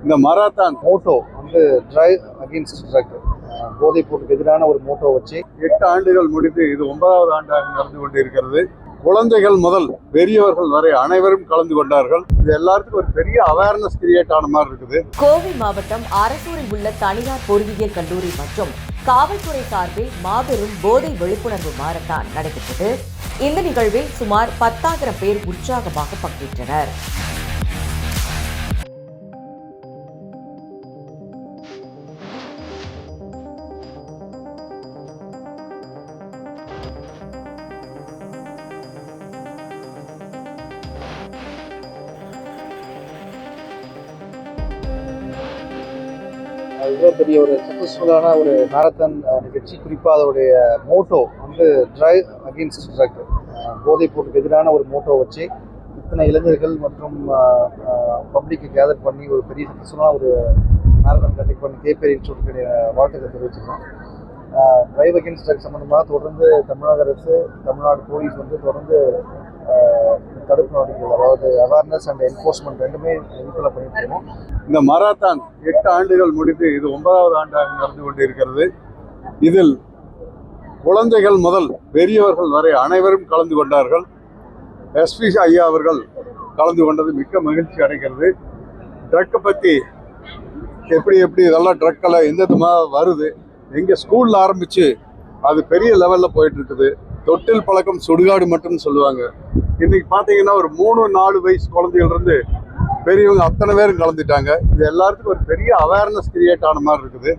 இந்த marathon Moto வந்து drive against drug, போதைப் பொருளுக்கு எதிரான ஒரு மோட்டோ வச்சு 8 ஆண்டுகள் முடித்து இது 9வது ஆண்டாக நடந்து கொண்டிருக்கிறது. குழந்தைகள் முதல் பெரியவர்கள் வரை அனைவரும் கலந்து கொண்டார்கள். இது எல்லாருக்கும் ஒரு பெரிய அவேர்னஸ் கிரியேட் ஆன மாதிரி இருக்குது. கோவை மாவட்டம் அரசூரில் உள்ள தனியார் பொறியியல் கல்லூரி மற்றும் காவல்துறை சார்பில் மாபெரும் போதை விழிப்புணர்வு மாரத்தான் நடைபெற்றது. இந்த நிகழ்வில் சுமார் 10,000 பேர் உற்சாகமாக பங்கேற்றனர். இவ்வளோ பெரிய ஒரு சக்ஸஸ்ஃபுல்லான ஒரு மேரத்தான் நிகழ்ச்சி. குறிப்பாக அதோடைய மோட்டோ வந்து டிரைவ் அகெயின்ஸ்ட் ட்ரக், போதைப் பொருளுக்கு எதிரான ஒரு மோட்டோ வச்சு இத்தனை இளைஞர்கள் மற்றும் பப்ளிக்கை கேதர் பண்ணி ஒரு பெரிய சக்ஸஸ்ஃபுல்லான ஒரு மேரத்தான் கண்டக்ட் பண்ணி கேபேரி இன்ஸ்டியூட்டுடைய வாழ்த்துக்களை தெரிவிச்சிருக்கோம். டிரைவ் அகெயின்ஸ்ட் ட்ரக் சம்மந்தமாக தொடர்ந்து தமிழக அரசு, தமிழ்நாடு போலீஸ் வந்து தொடர்ந்து தடுப்பு நடவடிக்கைகள், அதாவது அவேர்னஸ் அண்ட் என்ஃபோர்ஸ்மெண்ட் ரெண்டுமே ஈக்குவலாக பண்ணிட்டு இருக்கோம். இந்த மராத்தான் 8 ஆண்டுகள் முடித்து இது 9வது ஆண்டாக நடந்து கொண்டிருக்கிறது. இதில் குழந்தைகள் முதல் பெரியவர்கள் வரை அனைவரும் கலந்து கொண்டார்கள். எஸ்பி ஐயா அவர்கள் கலந்து கொண்டது மிக்க மகிழ்ச்சி அடைகிறது. ட்ரக்கை பற்றி எப்படி இதெல்லாம் ட்ரக்கெல்லாம் எந்த வருது, எங்கள் ஸ்கூலில் ஆரம்பித்து அது பெரிய லெவலில் போயிட்டு இருக்குது. தொட்டில் பழக்கம் சுடுகாடு மட்டும் சொல்லுவாங்க. இன்னைக்கு பார்த்தீங்கன்னா ஒரு 3-4 வயசு குழந்தைகள் பெரியவங்க அத்தனை பேரும் கலந்துட்டாங்க. இது எல்லாத்துக்கும் ஒரு பெரிய அவேர்னஸ் கிரியேட் ஆன மாதிரி இருக்குது.